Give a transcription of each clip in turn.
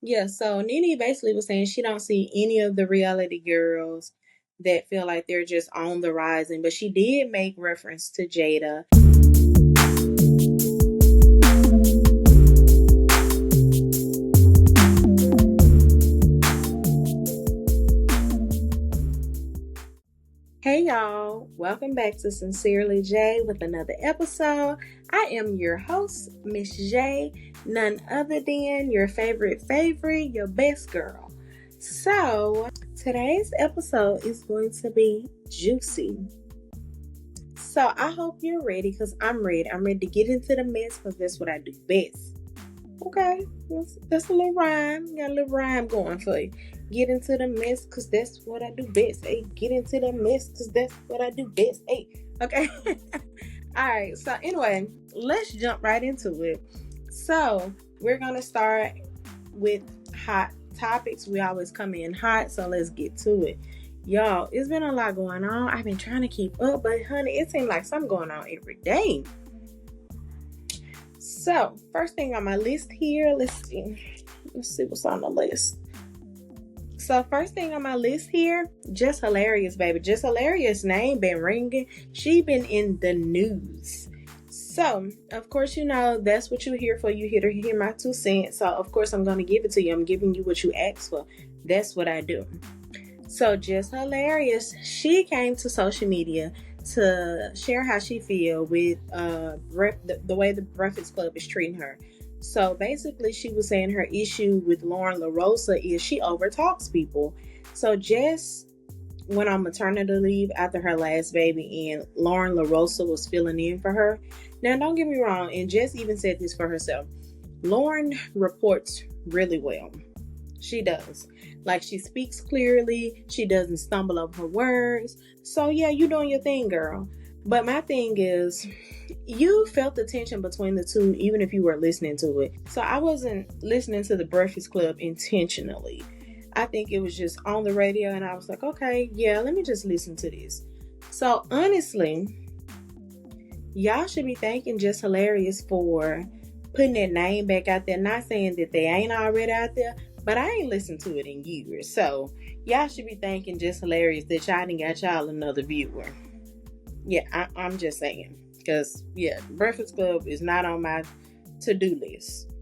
Yeah, so Nene basically was saying she don't see any of the reality girls that feel like they're just on the rising, but she did make reference to Jada. Hey y'all, welcome back to Sincerely J with another episode. I am your host, Miss J, none other than your favorite, your best girl. So, today's episode is going to be juicy. So, I hope you're ready because I'm ready. I'm ready to get into the mess because that's what I do best. Okay, that's a little rhyme. Got a little rhyme going for you. Get into the mess because that's what I do best. Hey, get into the mess because that's what I do best. Hey, okay. All right. So anyway, let's jump right into it. So we're gonna start with hot topics. We always come in hot, so let's get to it. Y'all, it's been a lot going on. I've been trying to keep up, but honey, it seems like something going on every day. So, first thing on my list here, let's see what's on the list. So, first thing on my list here, Jess Hilarious, baby. Jess Hilarious name been ringing. She been in the news. So, of course, you know, that's what you're here for. You're here to hear my 2 cents. So, of course, I'm going to give it to you. I'm giving you what you asked for. That's what I do. So, Jess Hilarious, she came to social media to share how she feel with the way the Breakfast Club is treating her. So basically, she was saying her issue with Lauren LaRosa is she overtalks people. So Jess went on maternity leave after her last baby, and Lauren LaRosa was filling in for her. Now, don't get me wrong, and Jess even said this for herself. Lauren reports really well. She does. Like, she speaks clearly. She doesn't stumble over her words. So, yeah, you doing your thing, girl. But my thing is, you felt the tension between the two, even if you were listening to it. So, I wasn't listening to the Breakfast Club intentionally. I think it was just on the radio, and I was like, okay, yeah, let me just listen to this. So, honestly, y'all should be thanking Just Hilarious for putting that name back out there. Not saying that they ain't already out there, but I ain't listened to it in years. So y'all should be thanking Just Hilarious that y'all didn't got y'all another viewer. Yeah, I'm just saying. Because, yeah, Breakfast Club is not on my to-do list.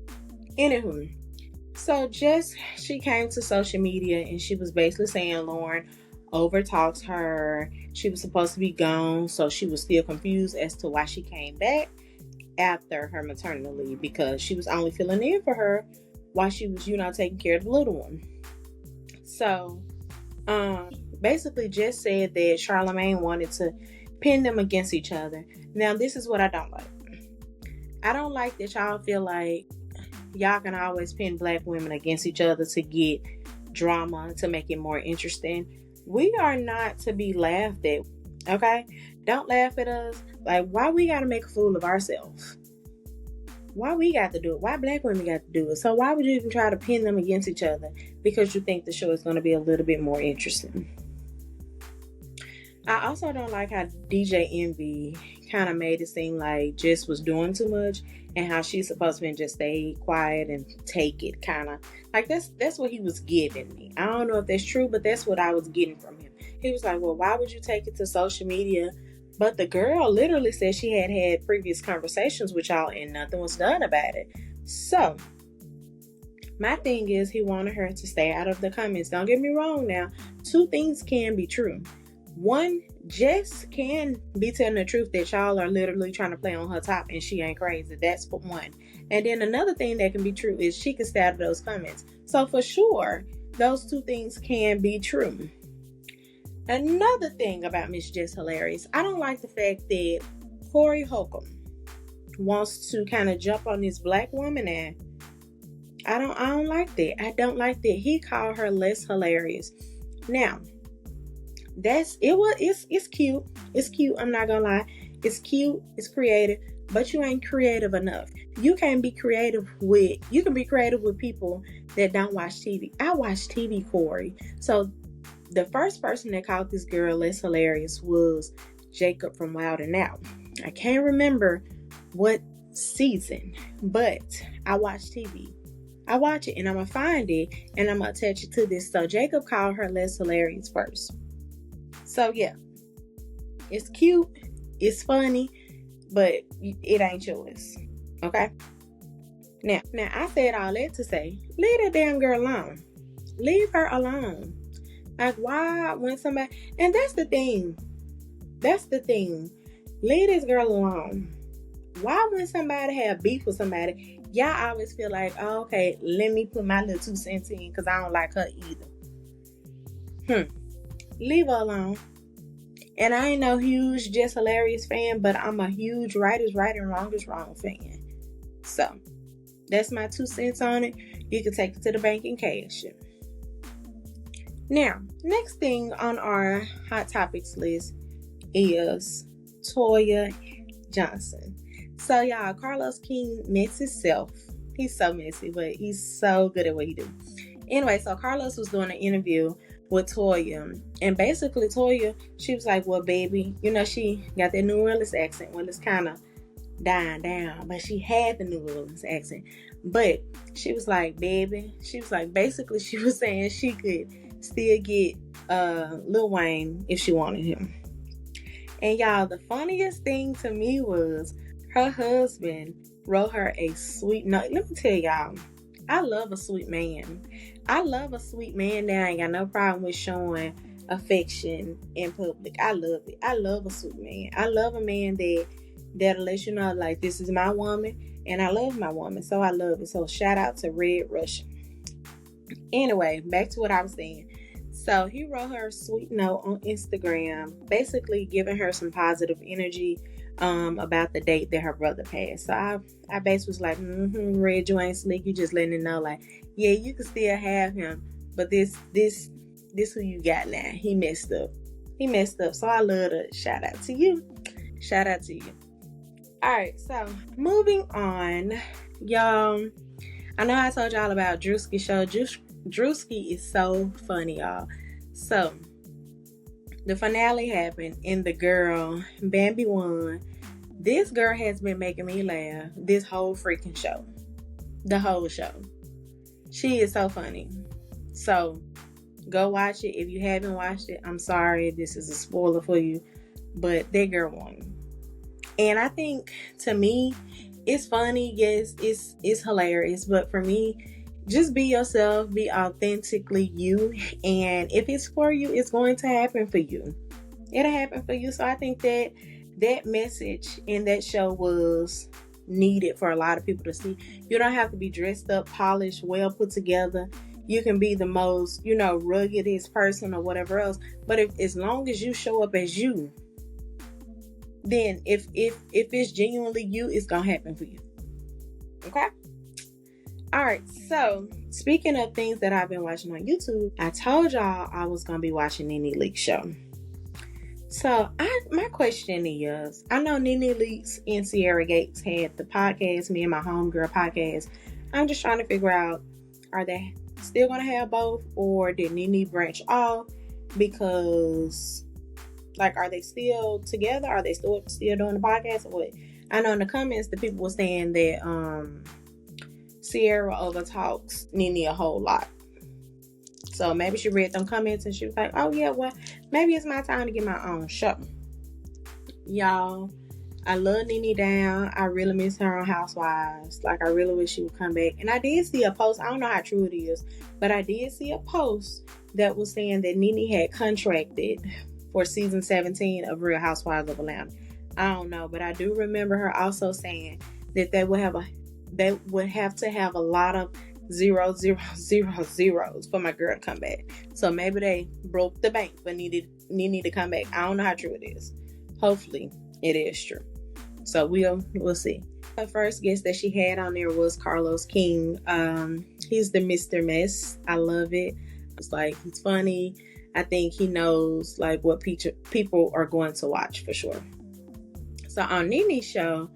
Anywho, so Jess, she came to social media and she was basically saying Lauren overtalks her. She was supposed to be gone, so she was still confused as to why she came back after her maternity leave, because she was only filling in for her while she was, taking care of the little one. So, basically Jess said that Charlamagne wanted to pin them against each other. Now, this is what I don't like. I don't like that y'all feel like y'all can always pin black women against each other to get drama, to make it more interesting. We are not to be laughed at, okay? Don't laugh at us. Like, why we gotta make a fool of ourselves? Why we got to do it? Why black women got to do it? So why would you even try to pin them against each other? Because you think the show is going to be a little bit more interesting. I also don't like how DJ Envy kind of made it seem like Jess was doing too much, and how she's supposed to just stay quiet and take it, kind of. Like, that's what he was giving me. I don't know if that's true, but that's what I was getting from him. He was like, well, why would you take it to social media? But the girl literally said she had previous conversations with y'all and nothing was done about it. So, my thing is, he wanted her to stay out of the comments. Don't get me wrong now. 2 things can be true. One, Jess can be telling the truth that y'all are literally trying to play on her top and she ain't crazy. That's for one. And then another thing that can be true is she can stay out of those comments. So for sure, those 2 things can be true. Another thing about Miss Jess Hilarious, I don't like the fact that Corey Holcomb wants to kind of jump on this black woman, and I don't like that. I don't like that he called her less hilarious. Now, it's cute. It's cute. I'm not gonna lie. It's cute. It's creative, but you ain't creative enough. You can be creative with people that don't watch TV. I watch TV, Corey. So the first person that called this girl less hilarious was Jacob from Wild 'N Out. I can't remember what season, but I watch TV. I watch it and I'm gonna find it and I'm gonna attach it to this. So Jacob called her less hilarious first. So yeah, it's cute, it's funny, but it ain't yours. Okay. Now I said all that to say, leave that damn girl alone. Leave her alone. Like, why when somebody, and that's the thing. Leave this girl alone. Why when somebody have beef with somebody, y'all always feel like, oh, okay, let me put my little 2 cents in because I don't like her either. Leave her alone. And I ain't no huge Jess Hilarious fan, but I'm a huge right is right and wrong is wrong fan. So that's my 2 cents on it. You can take it to the bank and cash it. Now, next thing on our hot topics list is Toya Johnson. So y'all, Carlos King messed himself. He's so messy, but he's so good at what he do. Anyway, so Carlos was doing an interview with Toya, and basically Toya, she was like, well, baby, you know, she got that New Orleans accent. Well, it's kind of dying down, but she had the New Orleans accent. But she was like, baby, she was like, basically she was saying she could still get Lil Wayne if she wanted him. And y'all, the funniest thing to me was her husband wrote her a sweet note. Let me tell y'all, I love a sweet man. I love a sweet man that I ain't got no problem with showing affection in public. I love it. I love a sweet man. I love a man that'll let you know, like, this is my woman and I love my woman. So I love it. So shout out to Red Russian. Anyway, back to what I was saying. So he wrote her a sweet note on Instagram, basically giving her some positive energy about the date that her brother passed. So I basically was like, Red, you ain't slick. You just letting it know, like, yeah, you can still have him, but this who you got now. He messed up. So I love to shout out to you. All right, so moving on, y'all. I know I told y'all about Drewski show. Drewski is so funny, y'all. So the finale happened and the girl, Bambi, won. This girl has been making me laugh this whole freaking show. The whole show. She is so funny. So go watch it. If you haven't watched it, I'm sorry. This is a spoiler for you. But that girl won. And I think, to me, it's funny. Yes, it's hilarious. But for me, just be yourself. Be authentically you. And if it's for you, it's going to happen for you. It'll happen for you. So I think that message in that show was needed for a lot of people to see. You don't have to be dressed up, polished, well put together. You can be the most, ruggedest person or whatever else. But as long as you show up as you, then if it's genuinely you, it's gonna happen for you. Okay? All right, so speaking of things that I've been watching on YouTube, I told y'all I was gonna be watching Nene Leakes show. So my question is, I know Nene Leakes and Sierra Gates had the podcast, me and my homegirl podcast. I'm just trying to figure out, are they still gonna have both, or did Nene branch off? Because, like, are they still together? Are they still doing the podcast or what? I know in the comments the people were saying that Sierra overtalks Nene a whole lot. So maybe she read them comments and she was like, oh yeah, well, maybe it's my time to get my own show. Y'all, I love Nene down. I really miss her on Housewives. Like, I really wish she would come back. And I did see a post. I don't know how true it is, but I did see a post that was saying that Nene had contracted for season 17 of Real Housewives of Atlanta. I don't know, but I do remember her also saying that they would have to have a lot of 0, 0, 0, zeros for my girl to come back. So maybe they broke the bank but needed to come back. I don't know how true it is. Hopefully it is true. So we'll see. The first guest that she had on there was Carlos King. He's the Mr. Mess. I love it. It's like, he's funny. I think he knows like what people are going to watch for sure. So on Nene's show,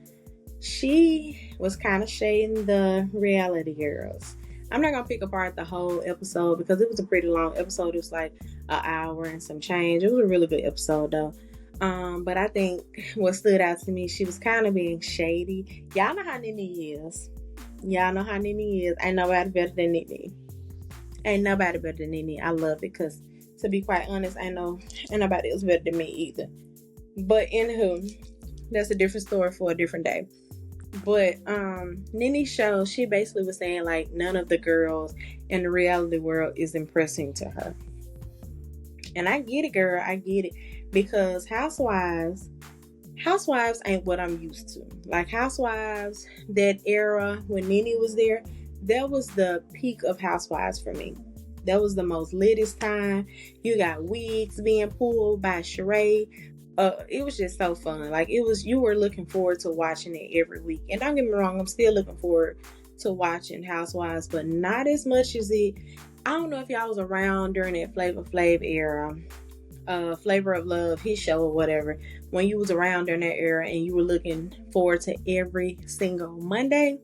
she was kind of shading the reality girls. I'm not going to pick apart the whole episode because it was a pretty long episode. It was like an hour and some change. It was a really good episode though. But I think what stood out to me, she was kind of being shady. Y'all know how Nene is. Y'all know how Nene is. Ain't nobody better than Nene. Ain't nobody better than Nene. I love it because, to be quite honest, ain't nobody else better than me either. But anywho, that's a different story for a different day. But Nene's show, she basically was saying like none of the girls in the reality world is impressing to her. And I get it, girl. I get it. Because Housewives ain't what I'm used to. Like Housewives, that era when Nene was there, that was the peak of Housewives for me. That was the most litest time. You got wigs being pulled by Sheree. It was just so fun. Like you were looking forward to watching it every week. And don't get me wrong, I'm still looking forward to watching Housewives, but not as much as it. I don't know if y'all was around during that Flavor Flav era, Flavor of Love, his show or whatever, when you was around during that era and you were looking forward to every single Monday.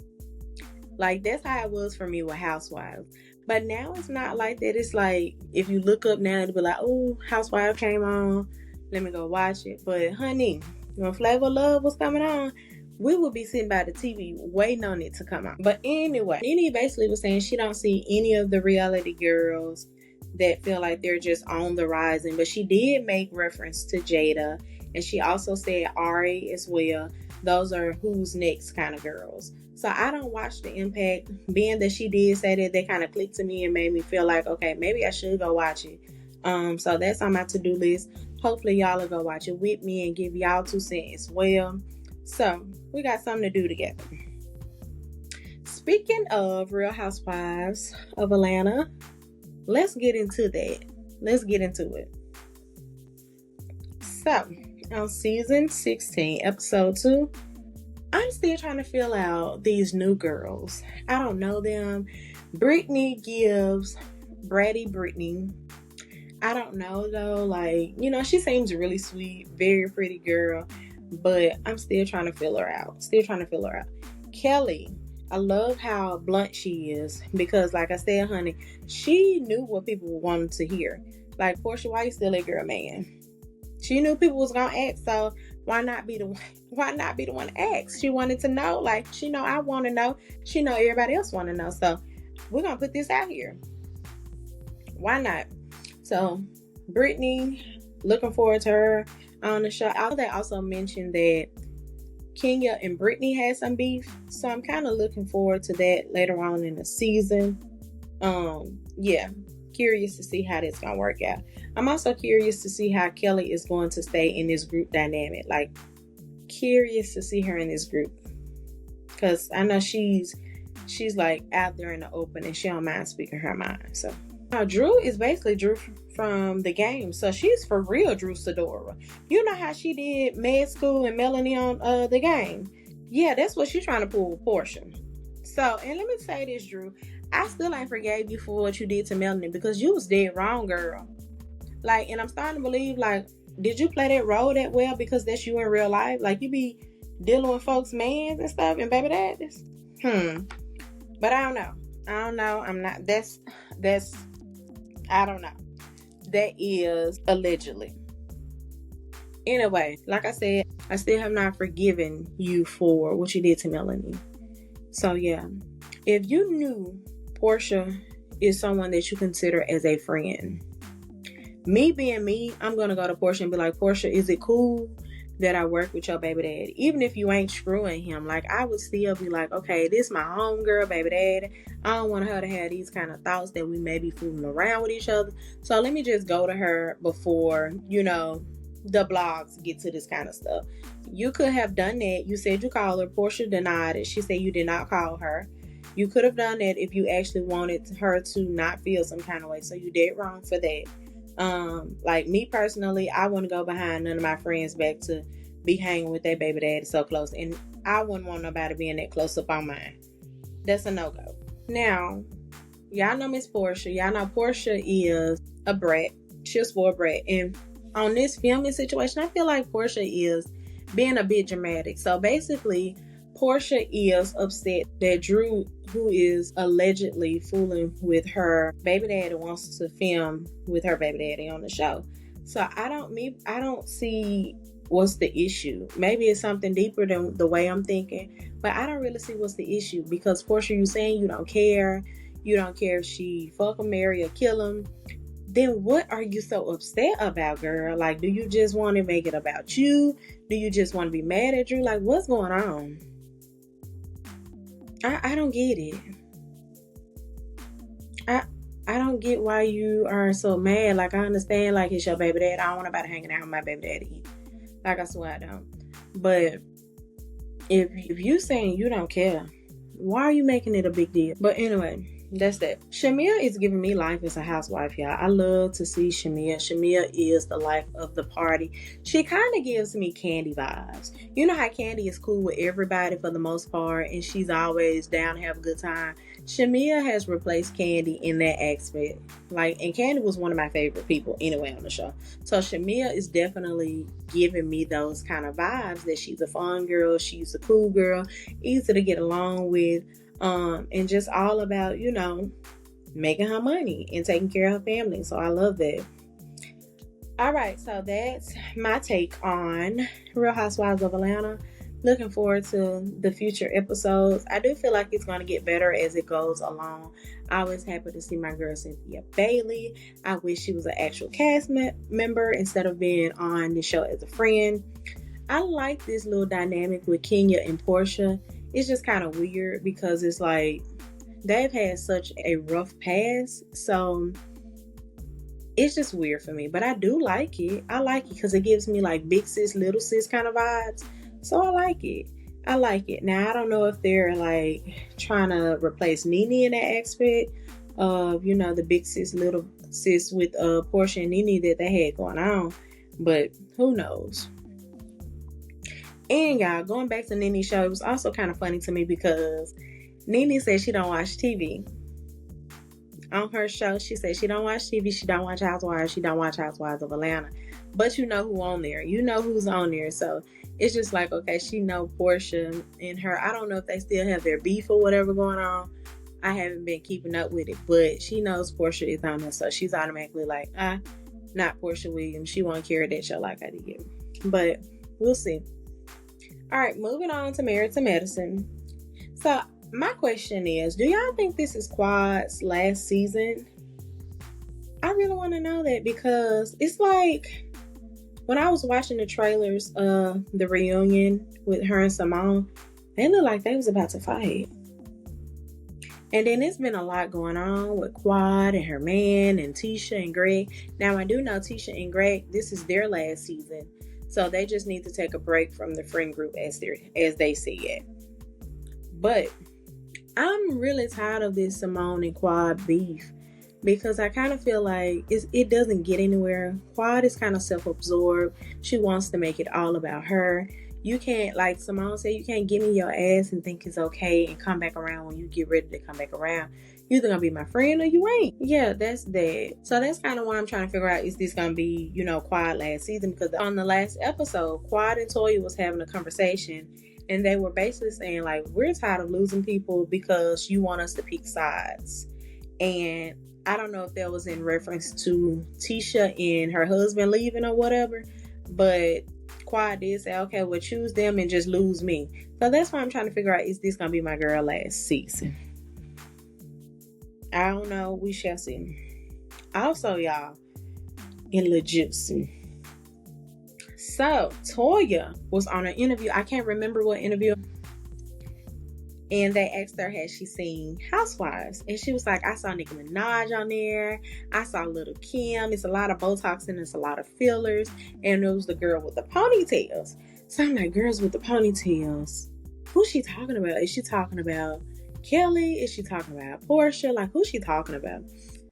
Like that's how it was for me with Housewives. But now it's not like that. It's like if you look up now, it'll be like, oh, Housewives came on, let me go watch it. But honey, when Flavor of Love was coming on, we would be sitting by the TV waiting on it to come out. But anyway, Nene basically was saying she don't see any of the reality girls that feel like they're just on the rising. But she did make reference to Jada, and she also said Ari as well. Those are who's next kind of girls. So I don't watch the Impact. Being that she did say that, they kind of clicked to me and made me feel like, okay, maybe I should go watch it. So that's on my to-do list. Hopefully y'all will go watch it with me and give y'all 2 cents as well. So we got something to do together. Speaking of Real Housewives of Atlanta, let's get into that. Let's get into it. So on season 16, episode 2, I'm still trying to fill out these new girls. I don't know them. Brittany gives bratty Brittany. I don't know though. Like, you know, she seems really sweet, very pretty girl. But I'm still trying to fill her out. Kelly, I love how blunt she is. Because like I said, honey, she knew what people wanted to hear. Like, Portia, why you still a girl, man? She knew people was gonna ask, so why not be the one to ask? She wanted to know. Like, she know I want to know. She know everybody else want to know. So we're gonna put this out here. Why not? So Brittany, looking forward to her on the show. They also mentioned that Kenya and Brittany had some beef, so I'm kind of looking forward to that later on in the season. Curious to see how that's gonna work out. I'm also curious to see how Kelly is going to stay in this group dynamic. Like, curious to see her in this group, because I know she's like out there in the open and she don't mind speaking her mind. So now Drew is basically Drew from the game, so she's for real Drew Sidora. You know how she did Med School and Melanie on the game? Yeah, that's what she's trying to pull with Portia. So, and let me say this, Drew, I still ain't forgave you for what you did to Melanie, because you was dead wrong, girl. Like, and I'm starting to believe, like, did you play that role that well because that's you in real life? Like, you be dealing with folks' mans and stuff and baby daddies? But I don't know. I'm not, that's I don't know. That is allegedly. Anyway, like I said, I still have not forgiven you for what you did to Melanie. So yeah, if you knew Portia is someone that you consider as a friend, me being me, I'm going to go to Portia and be like, Portia, is it cool that I work with your baby daddy? Even if you ain't screwing him, like, I would still be like, okay, this my homegirl, baby daddy. I don't want her to have these kind of thoughts that we may be fooling around with each other. So let me just go to her before, you know, the blogs get to this kind of stuff. You could have done that. You said you called her. Portia denied it. She said you did not call her. You could have done that if you actually wanted her to not feel some kind of way. So you did wrong for that. Like me personally, I wouldn't go behind none of my friends back to be hanging with their baby daddy so close, and I wouldn't want nobody being that close up on mine. That's a no-go. Now, y'all know Miss Portia. Y'all know Portia is a brat. She's for a brat. And on this filming situation, I feel like Portia is being a bit dramatic. So basically, Portia is upset that Drew, who is allegedly fooling with her baby daddy, wants to film with her baby daddy on the show. So I don't see what's the issue. Maybe it's something deeper than the way I'm thinking, but I don't really see what's the issue. Because Portia, you saying you don't care if she fuck him, marry or kill him, then what are you so upset about, girl? Like, do you just want to make it about you? Do you just want to be mad at Drew? Like, what's going on? I don't get it. I don't get why you are so mad. Like, I understand, like, it's your baby dad. I don't want nobody hanging out with my baby daddy. Like, I swear I don't. But if you saying you don't care, why are you making it a big deal? But anyway, that's that. Shamia is giving me life as a housewife, y'all. I love to see Shamia. Shamia is the life of the party. She kind of gives me Candy vibes. You know how Candy is cool with everybody for the most part, and she's always down to have a good time. Shamia has replaced Candy in that aspect. Like, and Candy was one of my favorite people anyway on the show. So Shamia is definitely giving me those kind of vibes that she's a fun girl, she's a cool girl, easy to get along with. And just all about, you know, making her money and taking care of her family. So I love that. All right, so that's my take on Real Housewives of Atlanta. Looking forward to the future episodes. I do feel like it's going to get better as it goes along. I was happy to see my girl Cynthia Bailey. I wish she was an actual cast member instead of being on the show as a friend. I like this little dynamic with Kenya and Portia. It's just kind of weird because it's like they've had such a rough past. So it's just weird for me. But I do like it. I like it because it gives me like big sis, little sis kind of vibes. So I like it. I like it. Now, I don't know if they're like trying to replace Nene in that aspect of, you know, the big sis, little sis with Portia and Nene that they had going on. But who knows? And y'all, going back to Nene's show, it was also kind of funny to me because Nene said she don't watch TV. On her show, she said she don't watch TV, she don't watch Housewives, she don't watch Housewives of Atlanta. But you know who on there. You know who's on there. So it's just like, okay, she know Portia and her. I don't know if they still have their beef or whatever going on. I haven't been keeping up with it. But she knows Portia is on there. So she's automatically like, not Portia Williams. She won't carry that show like I did. But we'll see. All right, moving on to Married to Medicine. So my question is, do y'all think this is Quad's last season? I really want to know that because it's like when I was watching the trailers of the reunion with her and Simone, they looked like they was about to fight. And then it's been a lot going on with Quad and her man and Tisha and Greg. Now I do know Tisha and Greg, this is their last season. So they just need to take a break from the friend group as they see it. But I'm really tired of this Simone and Quad beef because I kind of feel like it doesn't get anywhere. Quad is kind of self-absorbed. She wants to make it all about her. You can't, like Simone said, you can't give me your ass and think it's okay and come back around when you get ready to come back around. You're either gonna be my friend or you ain't. Yeah, that's that. So that's kind of why I'm trying to figure out, is this gonna be, you know, Quad last season? Because on the last episode, Quad and Toya was having a conversation and they were basically saying like, we're tired of losing people because you want us to pick sides. And I don't know if that was in reference to Tisha and her husband leaving or whatever, but Quad did say, okay, well, choose them and just lose me. So that's why I'm trying to figure out, is this gonna be my girl last season? I don't know. We shall see. Also, y'all, in legitimacy. So, Toya was on an interview. I can't remember what interview. And they asked her, had she seen Housewives? And she was like, I saw Nicki Minaj on there. I saw Little Kim. It's a lot of Botox and it's a lot of fillers. And it was the girl with the ponytails. So I'm like, girls with the ponytails. Who's she talking about? Is she talking about Kelly? Is she talking about Portia? Like, who's she talking about?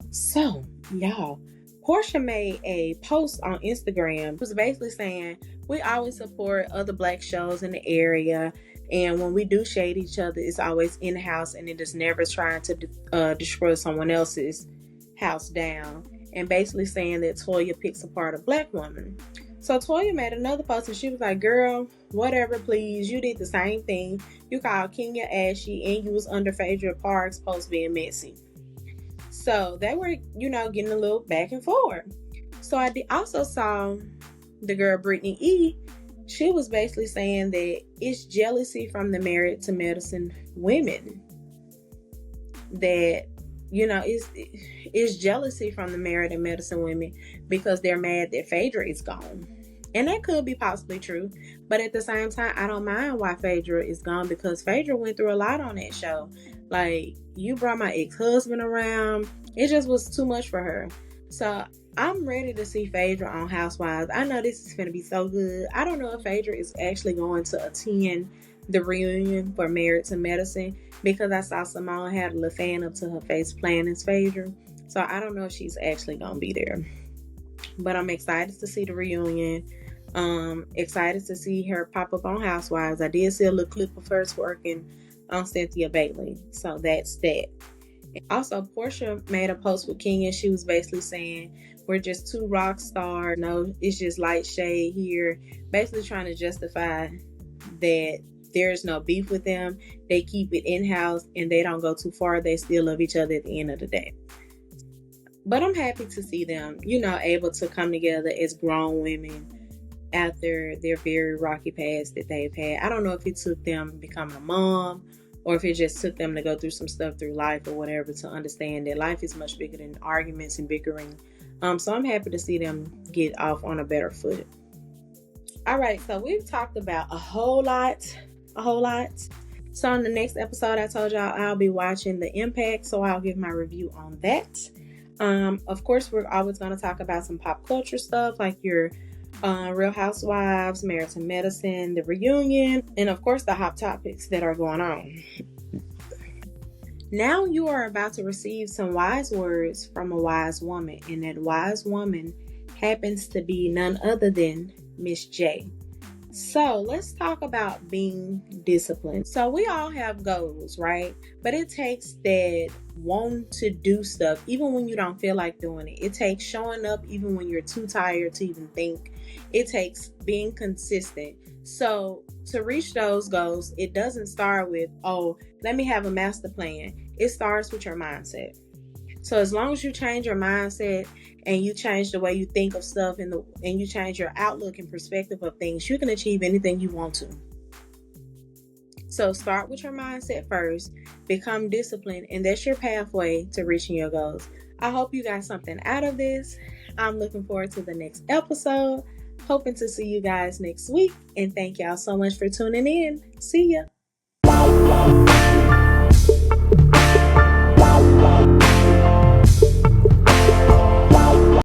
So, y'all, Portia made a post on Instagram. It was basically saying, we always support other Black shows in the area. And when we do shade each other, it's always in-house and it is never trying to destroy someone else's house down. And basically saying that Toya picks apart a Black woman. So Toya made another post and she was like, girl, whatever, please. You did the same thing. You called Kenya ashy and you was under Phaedra Parks post being messy. So they were, you know, getting a little back and forth. So I also saw the girl Brittany E. she was basically saying that it's jealousy from the Married to Medicine women. That, it's jealousy from the Married to Medicine women because they're mad that Phaedra is gone. And that could be possibly true. But at the same time, I don't mind why Phaedra is gone, because Phaedra went through a lot on that show. Like, you brought my ex-husband around. It just was too much for her. So I'm ready to see Phaedra on Housewives. I know this is going to be so good. I don't know if Phaedra is actually going to attend the reunion for Married to Medicine, because I saw Simone had a little fan up to her face playing as Phaedra. So I don't know if she's actually going to be there. But I'm excited to see the reunion. Excited to see her pop up on Housewives. I did see a little clip of her twerking on Cynthia Bailey. So that's that. Also, Portia made a post with King, and she was basically saying, we're just two rock stars. No, it's just light shade here. Basically trying to justify that there's no beef with them. They keep it in-house and they don't go too far. They still love each other at the end of the day. But I'm happy to see them, able to come together as grown women after their very rocky past that they've had. I don't know if it took them becoming a mom, or if it just took them to go through some stuff through life or whatever, to understand that life is much bigger than arguments and bickering. So I'm happy to see them get off on a better foot. All right, so we've talked about a whole lot. So in the next episode, I told y'all I'll be watching The Impact, so I'll give my review on that. Of course, we're always going to talk about some pop culture stuff, like your Real Housewives, Married to Medicine, the reunion, and of course the hot topics that are going on. Now you are about to receive some wise words from a wise woman, and that wise woman happens to be none other than Miss J. So let's talk about being disciplined. So we all have goals, right? But it takes that want to do stuff even when you don't feel like doing it. It takes showing up even when you're too tired to even think. It takes being consistent. So to reach those goals, it doesn't start with, let me have a master plan. It starts with your mindset. So as long as you change your mindset and you change the way you think of stuff and you change your outlook and perspective of things, you can achieve anything you want to. So start with your mindset first, become disciplined, and that's your pathway to reaching your goals. I hope you got something out of this. I'm looking forward to the next episode. Hoping to see you guys next week. And thank y'all so much for tuning in. See ya.